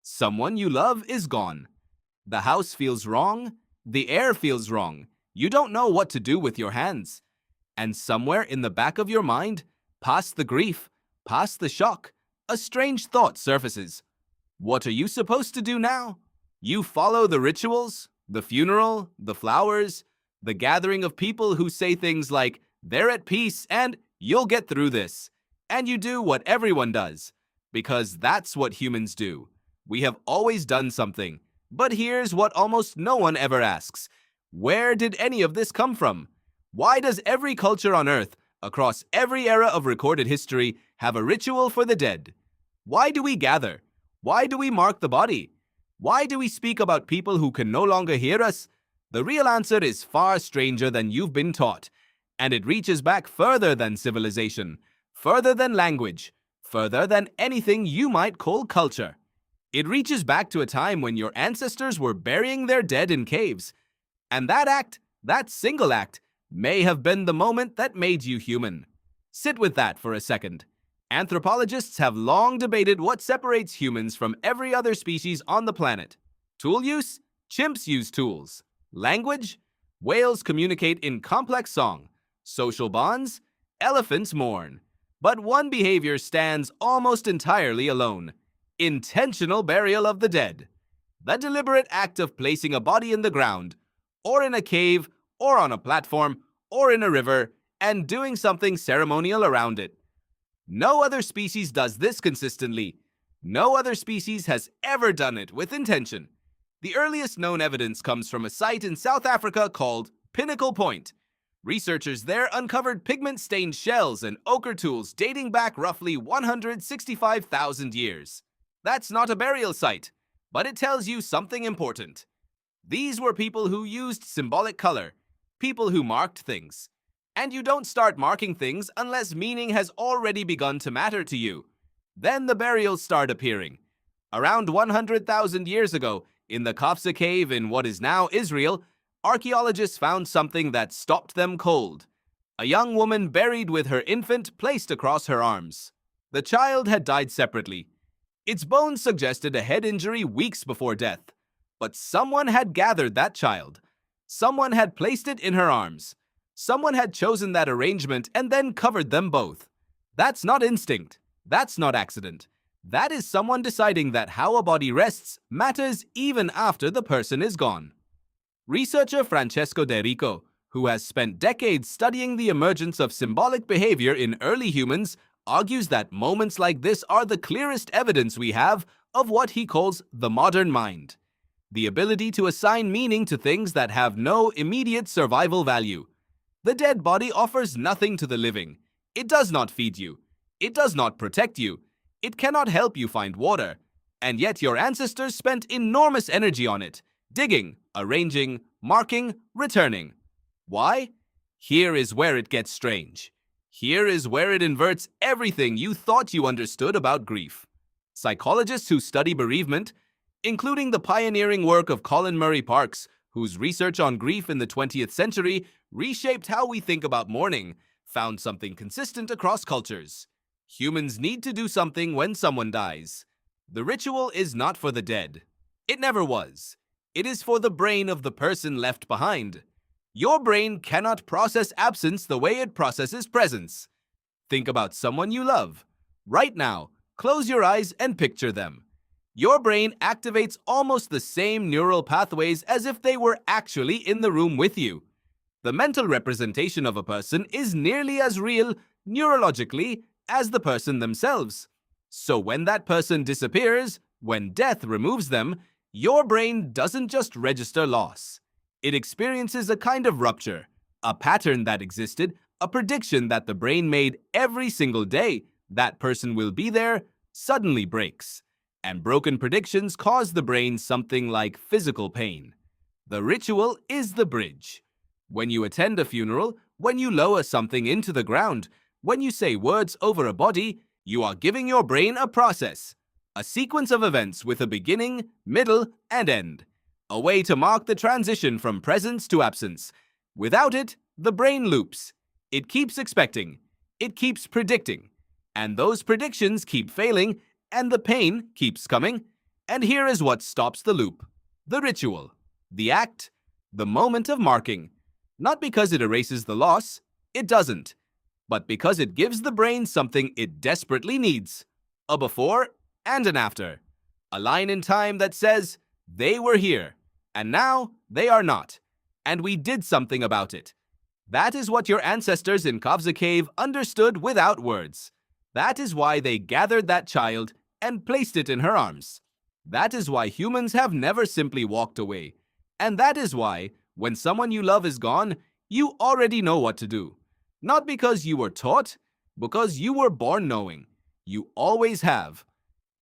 Someone you love is gone. The house feels wrong. The air feels wrong. You don't know what to do with your hands. And somewhere in the back of your mind, past the grief, past the shock, a strange thought surfaces. What are you supposed to do now? You follow the rituals, the funeral, the flowers, the gathering of people who say things like, they're at peace and you'll get through this. And you do what everyone does, because that's what humans do. We have always done something. But here's what almost no one ever asks. Where did any of this come from? Why does every culture on Earth, across every era of recorded history, have a ritual for the dead? Why do we gather? Why do we mark the body? Why do we speak about people who can no longer hear us? The real answer is far stranger than you've been taught, and it reaches back further than civilization, further than language, further than anything you might call culture. It reaches back to a time when your ancestors were burying their dead in caves. And that act, that single act, may have been the moment that made you human. Sit with that for a second. Anthropologists have long debated what separates humans from every other species on the planet. Tool use? Chimps use tools. Language? Whales communicate in complex song. Social bonds? Elephants mourn. But one behavior stands almost entirely alone. Intentional burial of the dead. The deliberate act of placing a body in the ground, or in a cave, or on a platform, or in a river, and doing something ceremonial around it. No other species does this consistently. No other species has ever done it with intention. The earliest known evidence comes from a site in South Africa called Pinnacle Point. Researchers there uncovered pigment-stained shells and ochre tools dating back roughly 165,000 years. That's not a burial site, but it tells you something important. These were people who used symbolic color, people who marked things. And you don't start marking things unless meaning has already begun to matter to you. Then the burials start appearing. Around 100,000 years ago, in the Kafsa cave in what is now Israel, archaeologists found something that stopped them cold. A young woman buried with her infant placed across her arms. The child had died separately. Its bones suggested a head injury weeks before death. But someone had gathered that child. Someone had placed it in her arms. Someone had chosen that arrangement and then covered them both. That's not instinct. That's not accident. That is someone deciding that how a body rests matters even after the person is gone. Researcher Francesco De Rico, who has spent decades studying the emergence of symbolic behavior in early humans, argues that moments like this are the clearest evidence we have of what he calls the modern mind. The ability to assign meaning to things that have no immediate survival value. The dead body offers nothing to the living. It does not feed you. It does not protect you. It cannot help you find water. And yet your ancestors spent enormous energy on it, digging, arranging, marking, returning. Why? Here is where it gets strange. Here is where it inverts everything you thought you understood about grief. Psychologists who study bereavement, including the pioneering work of Colin Murray Parkes, whose research on grief in the 20th century reshaped how we think about mourning, found something consistent across cultures. Humans need to do something when someone dies. The ritual is not for the dead. It never was. It is for the brain of the person left behind. Your brain cannot process absence the way it processes presence. Think about someone you love. Right now, close your eyes and picture them. Your brain activates almost the same neural pathways as if they were actually in the room with you. The mental representation of a person is nearly as real, neurologically, as the person themselves. So when that person disappears, when death removes them, your brain doesn't just register loss. It experiences a kind of rupture, a pattern that existed, a prediction that the brain made every single day that person will be there, suddenly breaks. And broken predictions cause the brain something like physical pain. The ritual is the bridge. When you attend a funeral, when you lower something into the ground, when you say words over a body, you are giving your brain a process, a sequence of events with a beginning, middle, and end. A way to mark the transition from presence to absence. Without it, the brain loops. It keeps expecting. It keeps predicting. And those predictions keep failing, and the pain keeps coming. And here is what stops the loop: the ritual, the act, the moment of marking. Not because it erases the loss, it doesn't, but because it gives the brain something it desperately needs: a before and an after. A line in time that says, they were here, and now they are not, and we did something about it. That is what your ancestors in Kavza Cave understood without words. That is why they gathered that child and placed it in her arms. That is why humans have never simply walked away. And that is why, when someone you love is gone, you already know what to do. Not because you were taught, because you were born knowing. You always have.